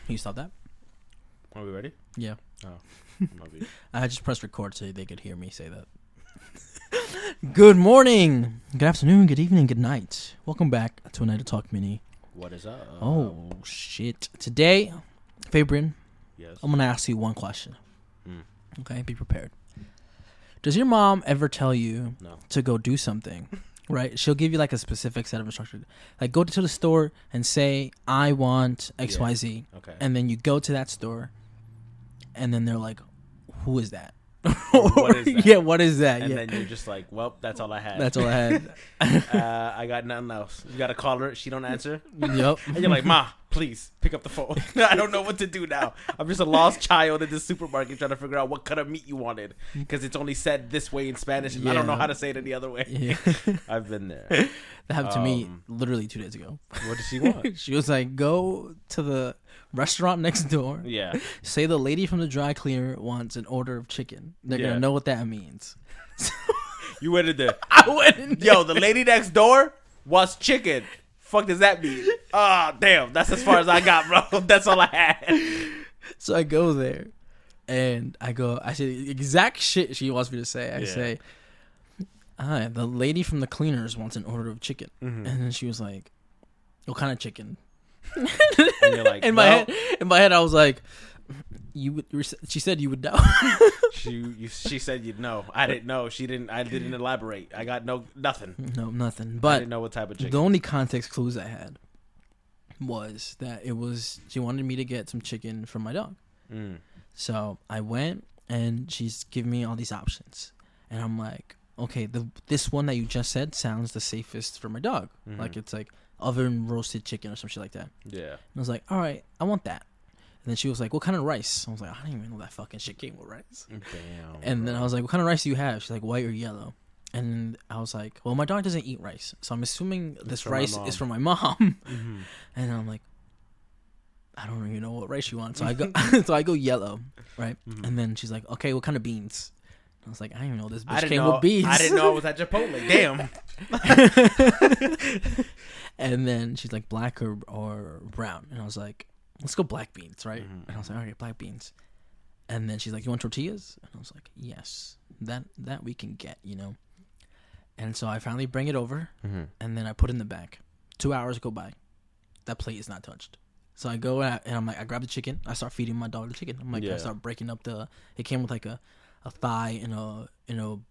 you stop that? Are we ready? Yeah. Oh, I just pressed record so they could hear me say that. Good morning, good afternoon, good evening, good night. Welcome back to a Night of Talk Mini. what is up? Oh, shit. Today, Fabian, Yes. I'm going to ask you one question. Mm. Okay, be prepared. Does your mom ever tell you No. to go do something? Right? She'll give you like a specific set of instructions. Like go to the store and say, I want XYZ. Okay. And then you go to that store and then they're like, who is that? What is that? Yeah, what is that? And Yeah. then you're just like, well, that's all I had. That's all I had. I got nothing else. You got to call her. She don't answer. Yep. And you're like, Ma, please pick up the phone. I don't know what to do now. I'm just a lost child in this supermarket trying to figure out what kind of meat you wanted because it's only said this way in Spanish and I don't know Yeah. how to say it any other way. Yeah. I've been there. That happened to me literally 2 days ago. What does she want? She was like, go to the restaurant next door. Yeah. Say the lady from the dry cleaner wants an order of chicken. They're Yeah. going to know what that means. You went in there. I went in there. Yo, the lady next door wants chicken. Fuck does that mean? Ah, damn. That's as far as I got, bro. That's all I had. So I go there and I say the exact shit she wants me to say. I Yeah. say, hi, the lady from the cleaners wants an order of chicken. Mhm. And then she was like, what kind of chicken? And you're like, In well, my head, I was like, she said you would know. she said you'd know. I didn't know. I didn't elaborate. I got nothing. No, nothing. I But didn't know what type of chicken. the only context clues I had was that she wanted me to get some chicken for my dog. Mm. So I went and she's giving me all these options. And I'm like, okay, this one that you just said sounds the safest for my dog. Mhm. Like it's like oven roasted chicken or some shit like that. Yeah. And I was like, all right, I want that. And then she was like, what kind of rice? I was like, I didn't even know that fucking shit came with rice. Damn. And then I was like, what kind of rice do you have? She's like, white or yellow. And I was like, well, my dog doesn't eat rice. So I'm assuming this for my rice mom. is for my mom. Mm-hmm. And I'm like, I don't even know what rice you want. So I go, so I go yellow, right? Mhm. And then she's like, okay, what kind of beans? I was like, I didn't even know this I bitch didn't came know. with beans. I didn't know I was at Chipotle. Damn. And then she's like, black or brown? And I was like, let's go black beans, right? Mhm. And I was like, all right, black beans. And then she's like, you want tortillas? And I was like, yes, that we can get, you know. And so I finally bring it over, Mm-hmm. and then I put it in the bag. 2 hours go by. That plate is not touched. So I go out, and I'm like, I grab the chicken. I start feeding my dog the chicken. I'm like, Yeah. I start breaking up it came with like a thigh and a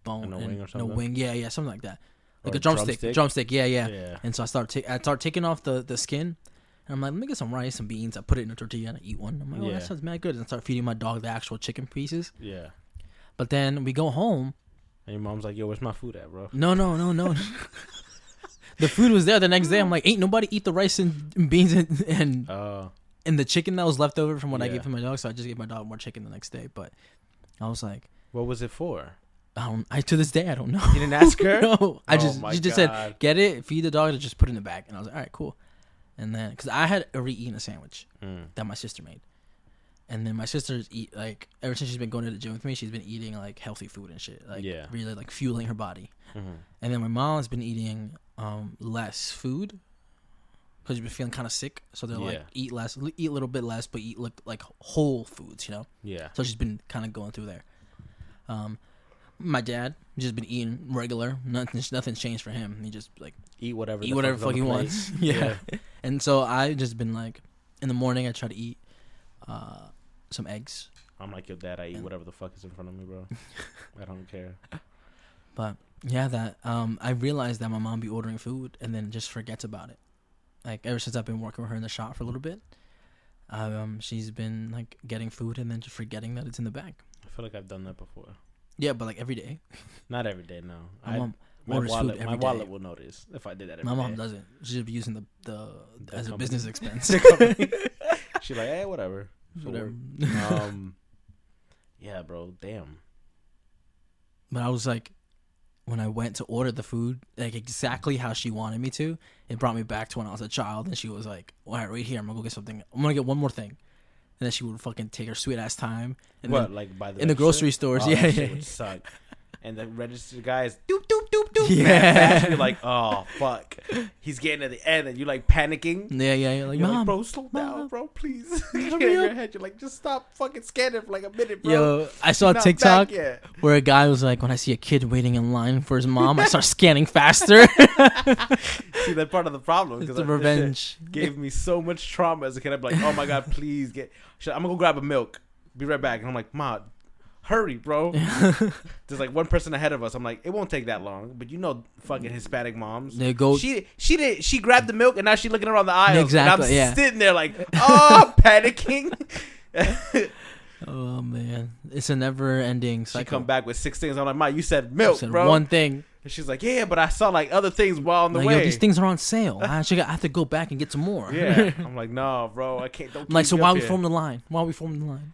bone And a wing or and a something? wing. Yeah, something like that. Like Or a drumstick. drumstick? Yeah. Yeah. And so I start taking off the skin. And I'm like, let me get some rice, some beans. I put it in a tortilla and I eat one. I'm like, oh, Yeah. that sounds mad good. And I start feeding my dog the actual chicken pieces. Yeah. But then we go home. And your mom's like, yo, where's my food at, bro? No. The food was there the next day. I'm like, ain't nobody eat the rice and beans and the chicken that was left over from what I Yeah. gave to my dog. So I just gave my dog more chicken the next day. But I was like, What was it for? to this day, I don't know. You didn't ask her? No, my she just God. said, get it, feed the dog, and just put it in the bag. And I was like, all right, cool. And then, because I had already eaten a sandwich that my sister made. And then my sister's ever since she's been going to the gym with me, she's been eating like healthy food and shit. Like Yeah. really like fueling her body. Mm-hmm. And then my mom's been eating less food because she's been feeling kind of sick. So they're like, eat less, eat a little bit less, but eat like whole foods, you know? Yeah. So she's been kind of going through there. My dad just been eating regular. Nothing's changed for him. He just like Eat whatever. eat whatever the fuck he wants. Yeah. And so I just been like, in the morning I try to eat some eggs. I'm like your dad. I eat whatever the fuck is in front of me, bro. I don't care. But yeah, I realized that my mom be ordering food and then just forgets about it. Like ever since I've been working with her in the shop for a little bit, she's been like getting food and then just forgetting that it's in the bag. I feel like I've done that before. Yeah, but like every day. Not every day, no. My mom My orders wallet, food every my day. wallet will notice if I did that every My mom day. doesn't. She's just using the as a company. business expense. She's like, hey, whatever. So Whatever. Yeah, bro. Damn. But I was like, when I went to order the food, like exactly how she wanted me to, it brought me back to when I was a child. And she was like, all right, right here, I'm gonna go get something. I'm gonna get one more thing. And then she would fucking take her sweet ass time. And What, then like by the in the register? grocery stores? Oh, Yeah, that yeah. shit would suck. And the register guy is doop doop doop Yeah. You're like, oh fuck, he's getting at the end, and you're like panicking. Yeah, you're like, You're Mom, like, bro, slow Mom, down, bro, please. You hurry get in up. your head. You're like, just stop fucking scanning for like a minute, bro. Yo, I saw a Not TikTok back yet. where a guy was like, when I see a kid waiting in line for his mom, I start scanning faster. See, that's part of the problem. It's 'cause the this revenge. shit gave me so much trauma as a kid. I'm like, oh my god, please I'm gonna go grab a milk. Be right back. And I'm like, Ma, hurry, bro. There's like one person ahead of us. I'm like, it won't take that long. But you know, fucking Hispanic moms. They go. She grabbed the milk and now she's looking around the aisle. Exactly, And I'm yeah. sitting there like, oh, panicking. Oh man, it's a never-ending She cycle. come back with 6 things. I'm like, Ma, you said milk, I said bro. one thing. And she's like, yeah, but I saw like other things while on the Like, way. yo, these things are on sale. I have to go back and get some more. Yeah. I'm like, no, bro, I can't. Don't I'm like, keep so me why up we here. forming the line? Why we forming the line?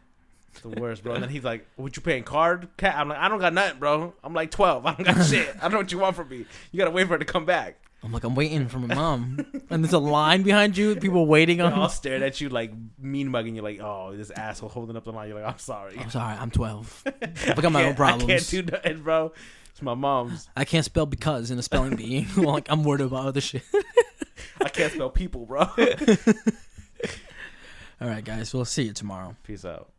It's the worst, bro. And then he's like, what you paying card? Cat? I'm like, I don't got nothing, bro. I'm like 12. I don't got shit. I don't know what you want from me. You gotta wait for her to come back. I'm like, I'm waiting for my mom, and there's a line behind you, people waiting They're all on. staring at you like mean mugging you, like, oh, this asshole holding up the line. You're like, I'm sorry. I'm sorry, I'm 12. I got my own I problems. can't do nothing, bro. It's my mom's. I can't spell because in a spelling bee. Like, I'm worried about other shit. I can't spell people, bro. All right, guys, we'll see you tomorrow. Peace out.